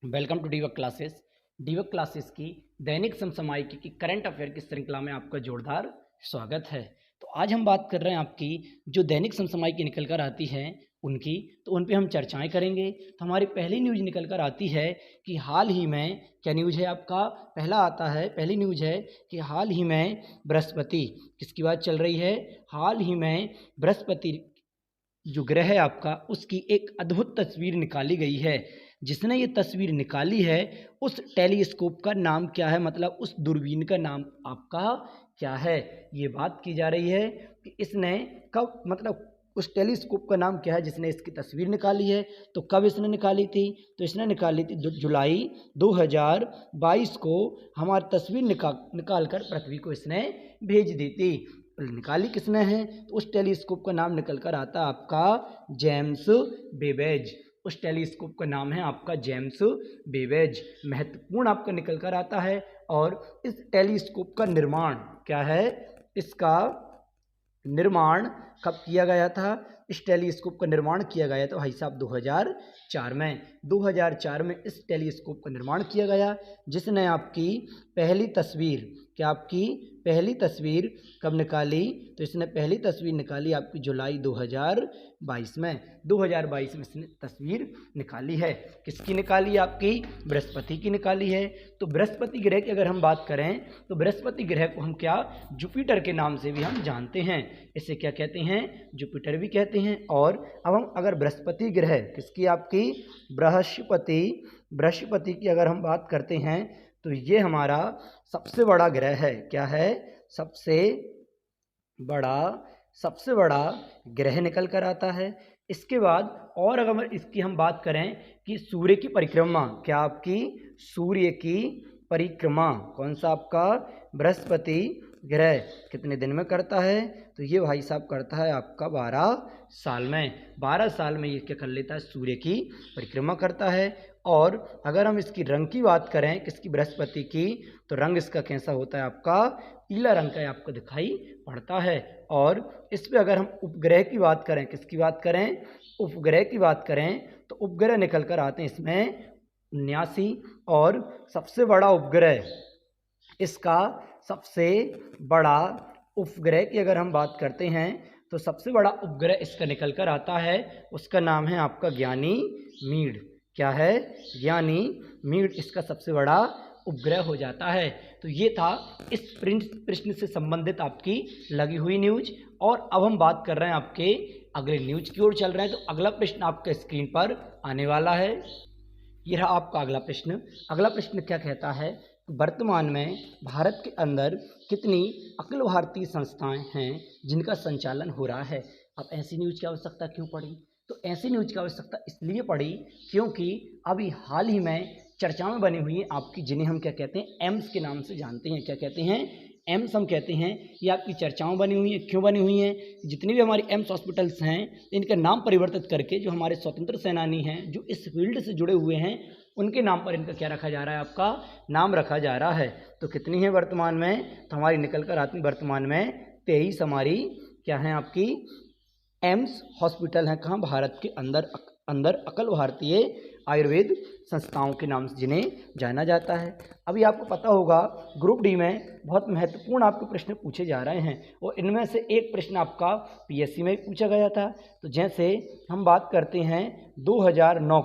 Welcome to डीवक classes. डीवक classes की दैनिक समसामयिकी की करंट अफेयर की श्रृंखला में आपका जोरदार स्वागत है। तो आज हम बात कर रहे हैं आपकी जो दैनिक समसामयिकी निकल कर आती है उनकी, तो उन पे हम चर्चाएं करेंगे। तो हमारी पहली न्यूज़ निकल कर आती है कि हाल ही में क्या न्यूज़ है आपका, पहला आता है, पहली न्यूज़ है कि हाल ही में बृहस्पति, किसकी बात चल रही है, हाल ही में बृहस्पति जो ग्रह है आपका उसकी एक अद्भुत तस्वीर निकाली गई है। जिसने ये तस्वीर निकाली है उस टेलीस्कोप का नाम क्या है, मतलब उस दूरबीन का नाम आपका क्या है, ये बात की जा रही है कि इसने कब, मतलब उस टेलीस्कोप का नाम क्या है जिसने इसकी तस्वीर निकाली है। तो कब इसने निकाली थी, तो इसने निकाली थी जुलाई 2022 को हमारी तस्वीर निकाल कर पृथ्वी को इसने भेज दी थी। निकाली किसने है, तो उस टेलीस्कोप का नाम निकल कर आता है आपका जेम्स बेबेज। उस टेलीस्कोप का नाम है आपका जेम्स बेबेज, महत्वपूर्ण आपका निकल कर आता है। और इस टेलीस्कोप का निर्माण क्या है, इसका निर्माण कब किया गया था, इस टेलीस्कोप का निर्माण किया गया था भाई साहब 2004 में। 2004 में इस टेलीस्कोप का निर्माण किया गया, जिसने आपकी पहली तस्वीर, क्या आपकी पहली तस्वीर कब निकाली, तो इसने पहली तस्वीर निकाली आपकी जुलाई 2022 में। 2022 में इसने तस्वीर निकाली है। किसकी निकाली, आपकी बृहस्पति की निकाली है। तो बृहस्पति ग्रह की अगर हम बात करें तो बृहस्पति ग्रह को हम क्या, जुपिटर के नाम से भी हम जानते हैं। इसे क्या कहते हैं, जुपिटर भी कहते हैं। और अब हम अगर बृहस्पति ग्रह किसकी, आपकी बृहस्पति की अगर हम बात करते हैं तो ये हमारा सबसे बड़ा ग्रह है। क्या है, सबसे बड़ा ग्रह निकल कर आता है। इसके बाद और अगर इसकी हम बात करें कि सूर्य की परिक्रमा, क्या आपकी सूर्य की परिक्रमा कौन सा आपका बृहस्पति ग्रह कितने दिन में करता है, तो ये भाई साहब करता है आपका 12 साल में। 12 साल में ये क्या कर लेता है, सूर्य की परिक्रमा करता है। और अगर हम इसकी रंग की बात करें, किसकी, बृहस्पति की, तो रंग इसका कैसा होता है आपका, पीला रंग का आपको दिखाई पड़ता है। और इस पे अगर हम उपग्रह की बात करें, किसकी बात करें, उपग्रह की बात करें, तो उपग्रह निकल कर आते हैं इसमें 79। और सबसे बड़ा उपग्रह, इसका सबसे बड़ा उपग्रह की अगर हम बात करते हैं तो सबसे बड़ा उपग्रह इसका निकल कर आता है, उसका नाम है आपका ज्ञानीमीड। क्या है, ज्ञानीमीड इसका सबसे बड़ा उपग्रह हो जाता है। तो ये था इस प्रश्न से संबंधित आपकी लगी हुई न्यूज। और अब हम बात कर रहे हैं आपके अगले न्यूज की ओर चल रहे हैं। तो अगला प्रश्न आपके स्क्रीन पर आने वाला है, यह रहा आपका अगला प्रश्न। अगला प्रश्न क्या कहता है, वर्तमान में भारत के अंदर कितनी अखिल भारतीय संस्थाएं हैं जिनका संचालन हो रहा है। अब ऐसी न्यूज़ की आवश्यकता क्यों पड़ी, तो ऐसी न्यूज़ की आवश्यकता इसलिए पड़ी क्योंकि अभी हाल ही में चर्चा में बनी हुई है आपकी, जिन्हें हम क्या कहते हैं, एम्स के नाम से जानते हैं। क्या कहते हैं, एम्स हम कहते हैं। ये आपकी चर्चाओं बनी हुई है, क्यों बनी हुई हैं, जितनी भी हमारी एम्स हॉस्पिटल्स हैं इनका नाम परिवर्तित करके जो हमारे स्वतंत्र सेनानी हैं जो इस फील्ड से जुड़े हुए हैं उनके नाम पर इनका क्या रखा जा रहा है, आपका नाम रखा जा रहा है। तो कितनी है वर्तमान में, तो हमारी निकल कर आती वर्तमान में 23 हमारी क्या है, आपकी एम्स हॉस्पिटल हैं। कहाँ, भारत के अंदर अखिल भारतीय आयुर्वेद संस्थाओं के नाम से जिन्हें जाना जाता है। अभी आपको पता होगा ग्रुप डी में बहुत महत्वपूर्ण आपके प्रश्न पूछे जा रहे हैं और इनमें से एक प्रश्न आपका पीएससी में पूछा गया था। तो जैसे हम बात करते हैं 2009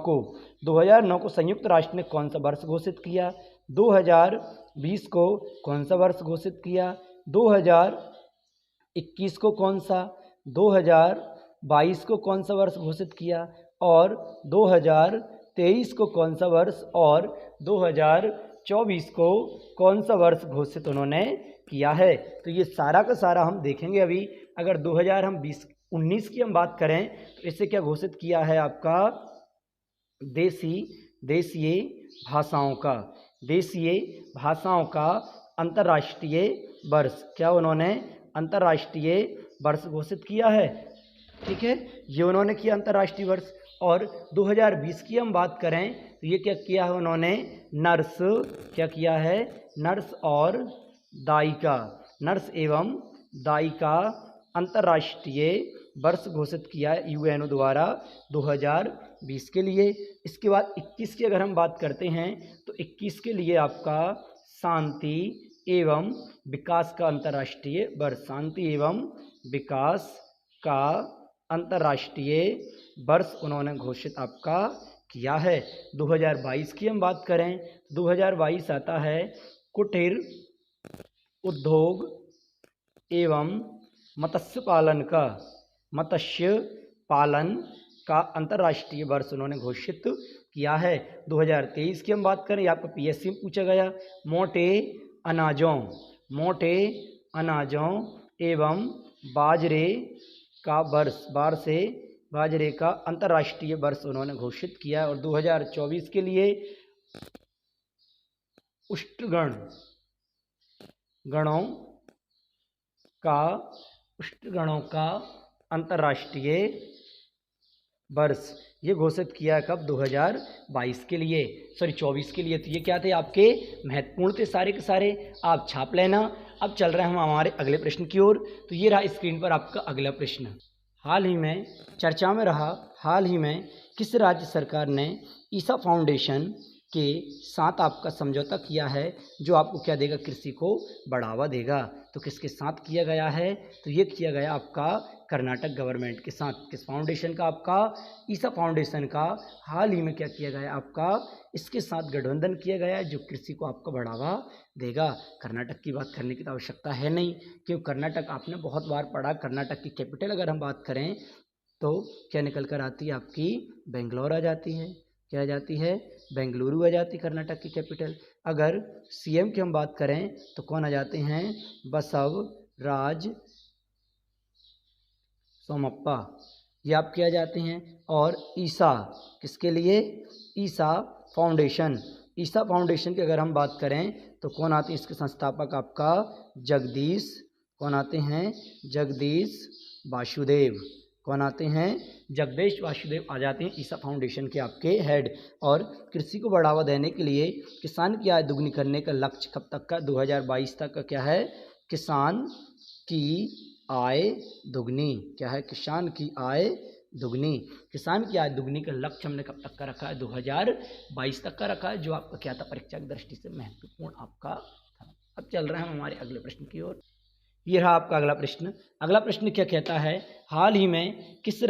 को संयुक्त राष्ट्र ने कौन सा वर्ष घोषित किया, 2020 को कौन सा वर्ष घोषित किया, 2021 को कौन सा, 2022 को कौन सा वर्ष घोषित किया, और 2023 को कौन सा वर्ष, और 2024 को कौन सा वर्ष घोषित उन्होंने किया है। तो ये सारा का सारा हम देखेंगे। अभी अगर 2019 की हम बात करें तो इसे क्या घोषित किया है, आपका देशीय भाषाओं का अंतर्राष्ट्रीय वर्ष, क्या उन्होंने अंतर्राष्ट्रीय वर्ष घोषित किया है। ठीक है, ये उन्होंने किया अंतर्राष्ट्रीय वर्ष। और 2020 की हम बात करें तो ये क्या किया है उन्होंने, क्या किया है, नर्स एवं दायिका अंतर्राष्ट्रीय वर्ष घोषित किया है यूएनओ द्वारा 2020 20 के लिए। इसके बाद 21 की अगर हम बात करते हैं तो 21 के लिए आपका शांति एवं विकास का अंतर्राष्ट्रीय वर्ष, शांति एवं विकास का अंतर्राष्ट्रीय वर्ष उन्होंने घोषित आपका किया है। 2022 की हम बात करें, 2022 आता है कुटीर उद्योग एवं मत्स्य पालन का अंतर्राष्ट्रीय वर्ष उन्होंने घोषित किया है। 2023 की हम बात करें, आपको पीएससी में पूछा गया, मोटे अनाजों एवं बाजरे का वर्ष, बाजरे का अंतर्राष्ट्रीय वर्ष उन्होंने घोषित किया। और 2024 के लिए उष्णगणों का अंतर्राष्ट्रीय वर्ष ये घोषित किया कब, 2022 के लिए, सॉरी 24 के लिए। तो ये क्या थे आपके महत्वपूर्ण थे सारे के सारे, आप छाप लेना। अब चल रहे हैं हम हमारे अगले प्रश्न की ओर। तो ये रहा स्क्रीन पर आपका अगला प्रश्न। हाल ही में चर्चा में रहा, हाल ही में किस राज्य सरकार ने ईसा फाउंडेशन के साथ आपका समझौता किया है जो आपको क्या देगा, कृषि को बढ़ावा देगा। तो किसके साथ किया गया है, तो ये किया गया आपका कर्नाटक गवर्नमेंट के साथ। किस फाउंडेशन का, आपका ईसा फाउंडेशन का हाल ही में क्या किया गया आपका, इसके साथ गठबंधन किया गया है जो कृषि को आपका बढ़ावा देगा। कर्नाटक की बात करने की तो आवश्यकता है नहीं, क्योंकि कर्नाटक आपने बहुत बार पढ़ा। कर्नाटक की कैपिटल अगर हम बात करें तो क्या निकल कर आती है आपकी, बेंगलोर आ जाती है। क्या आ जाती है, बेंगलुरु आ जाती है कर्नाटक की कैपिटल। अगर सीएम की हम बात करें तो कौन आ जाते हैं, बसवराज सोमप्पा, ये आप क्या जाते हैं। और ईसा किसके लिए, ईसा फाउंडेशन की अगर हम बात करें तो कौन आते हैं इसके संस्थापक, आपका जगदीश, कौन आते हैं, जगदीश वासुदेव। कौन आते हैं, जगदीश वासुदेव आ जाते हैं ईसा फाउंडेशन के आपके हेड। और कृषि को बढ़ावा देने के लिए किसान की आय दुगनी करने का लक्ष्य कब तक का, 2022 तक का क्या है, किसान की आय दुगनी, क्या है, किसान की आय दुगनी। किसान की आय दुगनी का लक्ष्य हमने कब तक का रखा है, 2022 तक का रखा है, जो आपका क्या था, परीक्षा की दृष्टि से महत्वपूर्ण आपका था। अब चल रहे हैं हम हमारे अगले प्रश्न की ओर। ये रहा आपका अगला प्रश्न। अगला प्रश्न क्या कहता है, हाल ही में किस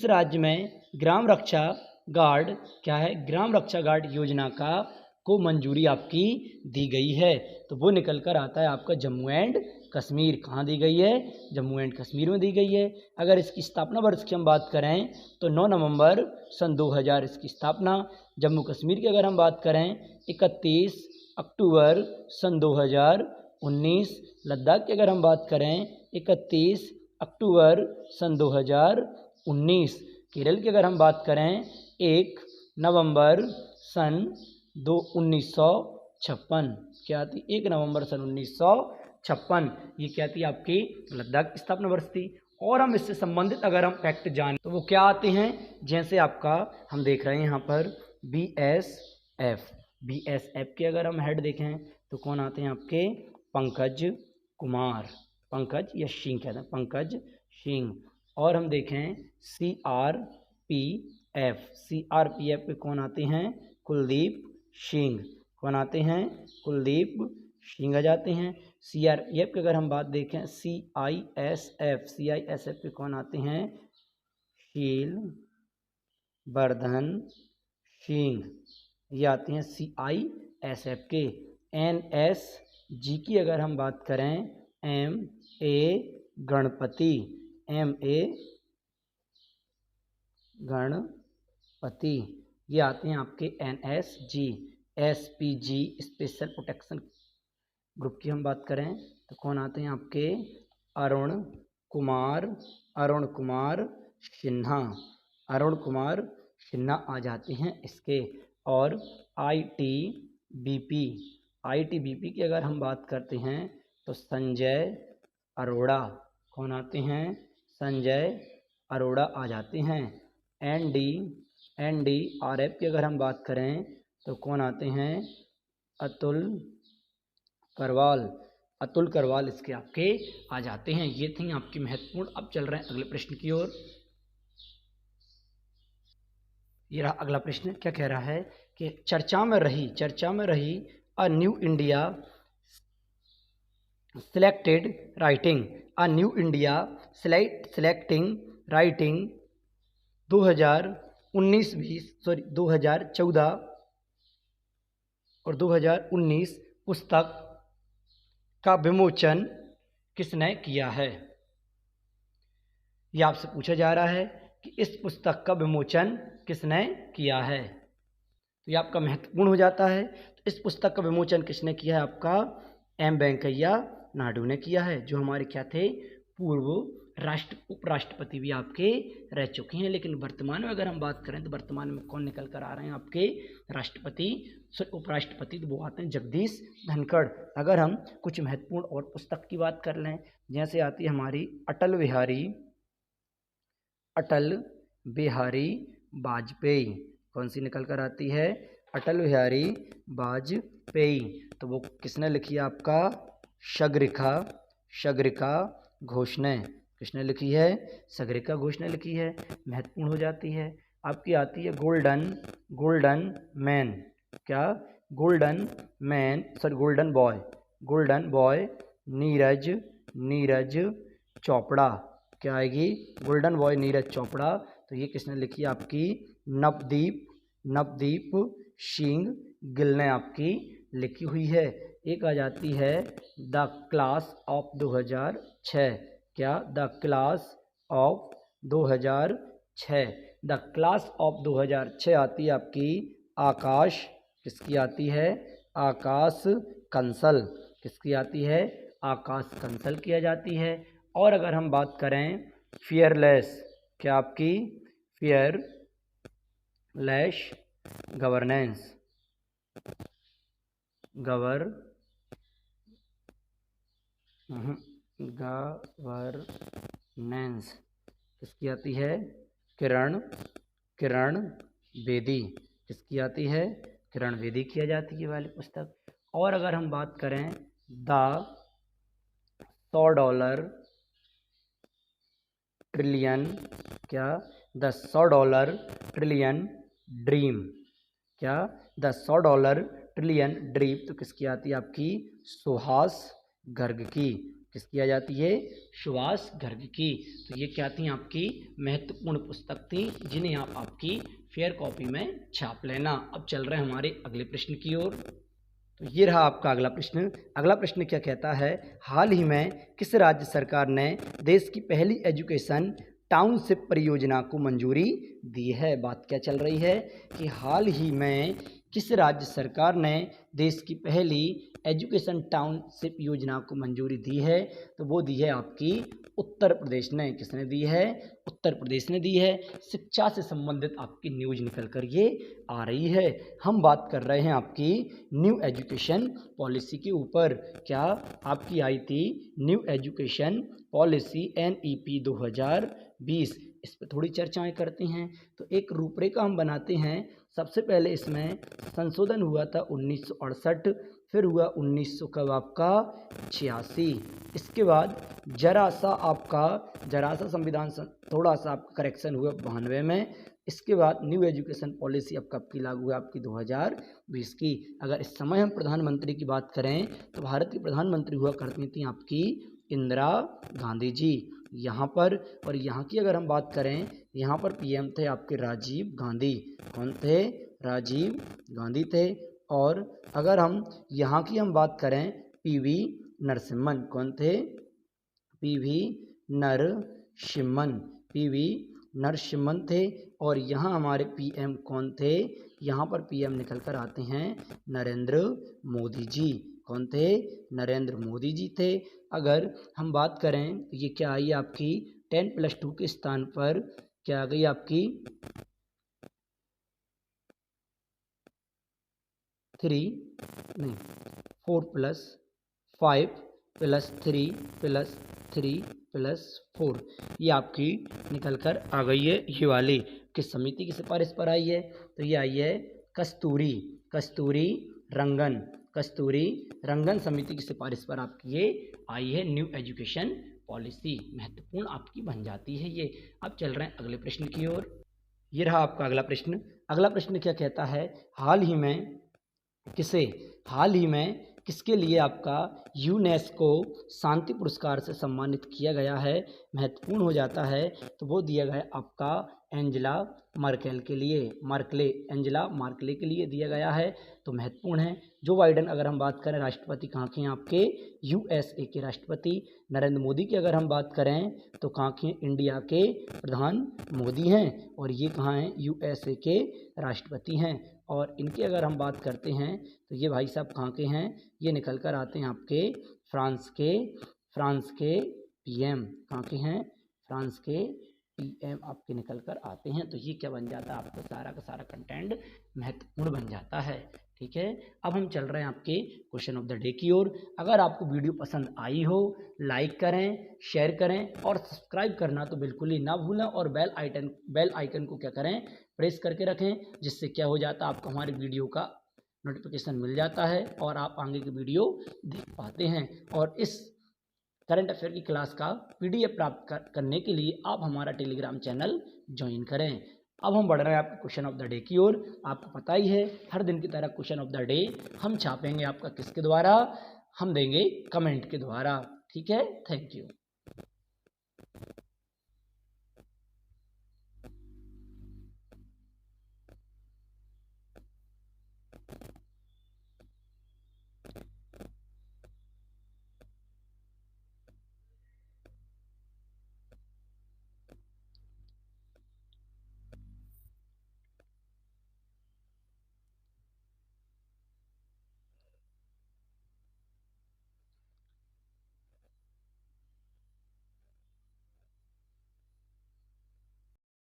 राज्य में ग्राम रक्षा गार्ड, क्या है, ग्राम रक्षा गार्ड योजना को मंजूरी आपकी दी गई है। तो वो निकल कर आता है आपका जम्मू एंड कश्मीर। कहाँ दी गई है, जम्मू एंड कश्मीर में दी गई है। अगर इसकी स्थापना वर्ष की हम बात करें तो 9 नवंबर सन 2000 इसकी स्थापना। जम्मू कश्मीर की अगर हम बात करें 31 अक्टूबर सन 2019। लद्दाख की अगर हम बात करें 31 अक्टूबर सन 2019। केरल की अगर हम बात करें 1 नवंबर सन 1956। क्या आती, 1 नवंबर सन 1956। ये क्या थी आपकी लद्दाख की स्थापना वर्ष थी। और हम इससे संबंधित अगर हम फैक्ट जानें तो वो क्या आते हैं, जैसे आपका हम देख रहे हैं यहाँ पर बीएसएफ के अगर हम हेड देखें तो कौन आते हैं आपके, पंकज कुमार, पंकज या सिंह कहते हैं, पंकज सिंह। और हम देखें सीआरपीएफ पे कौन आते हैं, कुलदीप सिंह। कौन आते हैं, कुलदीप सिंह आ जाते हैं। सीआरपीएफ की अगर हम बात देखें सीआईएसएफ पे कौन आते हैं, शील वर्धन सिंह, ये आते हैं सीआईएसएफ के। एनएसजी की अगर हम बात करें एमए गणपति, ये आते हैं आपके NSG. SPG special protection group की हम बात करें तो कौन आते हैं आपके, अरुण कुमार सिन्हा आ जाते हैं इसके। और आईटीबीपी की अगर हम बात करते हैं तो संजय अरोड़ा, कौन आते हैं, संजय अरोड़ा आ जाते हैं। एनडीआरएफ की अगर हम बात करें तो कौन आते हैं, अतुल करवाल इसके आपके आ जाते हैं। ये थी आपकी महत्वपूर्ण। अब चल रहे हैं अगले प्रश्न की ओर। ये रहा अगला प्रश्न, क्या कह रहा है कि चर्चा में रही a new India selected writing, a new India selecting writing 2019-20 sorry 2014 और 2019 पुस्तक का विमोचन किसने किया है। यह आपसे पूछा जा रहा है कि इस पुस्तक का विमोचन किसने किया है, तो यह आपका महत्वपूर्ण हो जाता है। तो इस पुस्तक का विमोचन किसने किया है, आपका एम वेंकैया नायडू ने किया है, जो हमारे क्या थे, पूर्व उपराष्ट्रपति भी आपके रह चुके हैं। लेकिन वर्तमान में अगर हम बात करें तो वर्तमान में कौन निकल कर आ रहे हैं, आपके राष्ट्रपति उपराष्ट्रपति, तो वो आते हैं जगदीश धनखड़। अगर हम कुछ महत्वपूर्ण और पुस्तक की बात कर लें, जैसे आती है हमारी अटल बिहारी वाजपेयी, कौन सी निकल कर आती है, अटल बिहारी वाजपेयी, तो वो किसने लिखी है, आपका शगरिका घोष ने, किसने लिखी है, शगरिका घोष ने लिखी है, महत्वपूर्ण हो जाती है। आपकी आती है गोल्डन मैन, क्या, गोल्डन बॉय नीरज चोपड़ा, क्या आएगी, गोल्डन बॉय नीरज चोपड़ा, तो ये किसने लिखी है, आपकी नवदीप सिंह गिल ने आपकी लिखी हुई है। एक आ जाती है द क्लास ऑफ 2006, क्या, the class of 2006, the class of 2006 आती है आपकी आकाश, किसकी आती है, आकाश कंसल, किसकी आती है, आकाश कंसल की आ जाती है। और अगर हम बात करें फियरलेस, क्या आपकी फियरलेस गवर्नेंस, किसकी आती है, किरण बेदी, किसकी आती है, किरण बेदी की आ जाती है वाली पुस्तक। और अगर हम बात करें द $100 ट्रिलियन, क्या, द $100 ट्रिलियन ड्रीम, क्या, द $100 ट्रिलियन ड्रीम, तो किसकी आती है, आपकी सुहास गर्ग की, किसकी आ जाती है, सुहास गर्ग की। तो ये क्या थी, आपकी महत्वपूर्ण पुस्तक थी, जिन्हें आप आपकी फेयर कॉपी में छाप लेना। अब चल रहे हैं हमारे अगले प्रश्न की ओर। तो ये रहा आपका अगला प्रश्न क्या कहता है, हाल ही में किस राज्य सरकार ने देश की पहली एजुकेशन टाउनशिप परियोजना को मंजूरी दी है। बात क्या चल रही है कि हाल ही में किस राज्य सरकार ने देश की पहली एजुकेशन टाउनशिप योजना को मंजूरी दी है, तो वो दी है आपकी उत्तर प्रदेश ने। किसने दी है, उत्तर प्रदेश ने दी है। शिक्षा से संबंधित आपकी न्यूज निकल कर ये आ रही है। हम बात कर रहे हैं आपकी न्यू एजुकेशन पॉलिसी के ऊपर। क्या आपकी आई थी न्यू एजुकेशन पॉलिसी NEP 2020, इस पर थोड़ी चर्चाएं करते हैं। तो एक रूपरेखा हम बनाते हैं। सबसे पहले इसमें संशोधन हुआ था 1968, फिर हुआ 1900 कब आपका 86, इसके बाद जरा सा संविधान थोड़ा सा आपका करेक्शन हुआ 92 में। इसके बाद न्यू एजुकेशन पॉलिसी अब कब की लागू है, आपकी 2020 की। अगर इस समय हम प्रधानमंत्री की बात करें तो भारत की प्रधानमंत्री हुआ करती थी आपकी इंदिरा गांधी जी यहाँ पर। और यहाँ की अगर हम बात करें, यहाँ पर PM थे आपके राजीव गांधी। कौन थे, राजीव गांधी थे। और अगर हम यहाँ की हम बात करें PV नरसिम्हन। कौन थे, PV नरसिम्हन थे। और यहाँ हमारे PM कौन थे, यहाँ पर PM निकल कर आते हैं नरेंद्र मोदी जी। कौन थे, नरेंद्र मोदी जी थे। अगर हम बात करें तो ये क्या आई आपकी 10+2 के स्थान पर क्या आ गई आपकी 4+5+3+3+4, ये आपकी निकल कर आ गई है। ये वाली किस समिति की सिफारिश पर आई है, तो ये आई है कस्तूरी रंगन समिति की सिफारिश पर आपकी ये आई है न्यू एजुकेशन पॉलिसी। महत्वपूर्ण आपकी बन जाती है ये। अब चल रहे हैं अगले प्रश्न की ओर। ये रहा आपका अगला अगला प्रश्न क्या कहता है, हाल ही में किसके लिए आपका यूनेस्को शांति पुरस्कार से सम्मानित किया गया है, महत्वपूर्ण हो जाता है। तो वो दिया गया है आपका एंजेला मर्केल के लिए, एंजेला मार्केले के लिए दिया गया है, तो महत्वपूर्ण है। जो बाइडेन अगर हम बात करें राष्ट्रपति कहाँ के हैं आपके, यूएसए के राष्ट्रपति। नरेंद्र मोदी की अगर हम बात करें तो कहाँ के, इंडिया के प्रधान मोदी हैं, और ये कहाँ हैं, यूएसए के राष्ट्रपति हैं। और इनकी अगर हम बात करते हैं तो ये भाई साहब कहाँ के हैं, ये निकल कर आते हैं आपके फ्रांस के पीएम, कहाँ के हैं, फ्रांस के पीएम आपके निकल कर आते हैं। तो ये क्या बन जाता है, आपका सारा का सारा कंटेंट महत्वपूर्ण बन जाता है। ठीक है, अब हम चल रहे हैं आपके क्वेश्चन ऑफ द डे की ओर। अगर आपको वीडियो पसंद आई हो, लाइक करें, शेयर करें और सब्सक्राइब करना तो बिल्कुल ही ना भूलें, और बेल आइकन को क्या करें, प्रेस करके रखें, जिससे क्या हो जाता है, आपको हमारी वीडियो का नोटिफिकेशन मिल जाता है और आप आगे की वीडियो देख पाते हैं। और इस करंट अफेयर की क्लास का पीडीएफ प्राप्त करने के लिए आप हमारा टेलीग्राम चैनल ज्वाइन करें। अब हम बढ़ रहे हैं आपके क्वेश्चन ऑफ द डे की ओर। आपको पता ही है हर दिन की तरह क्वेश्चन ऑफ द डे हम छापेंगे आपका किसके द्वारा, हम देंगे कमेंट के द्वारा। ठीक है, थैंक यू।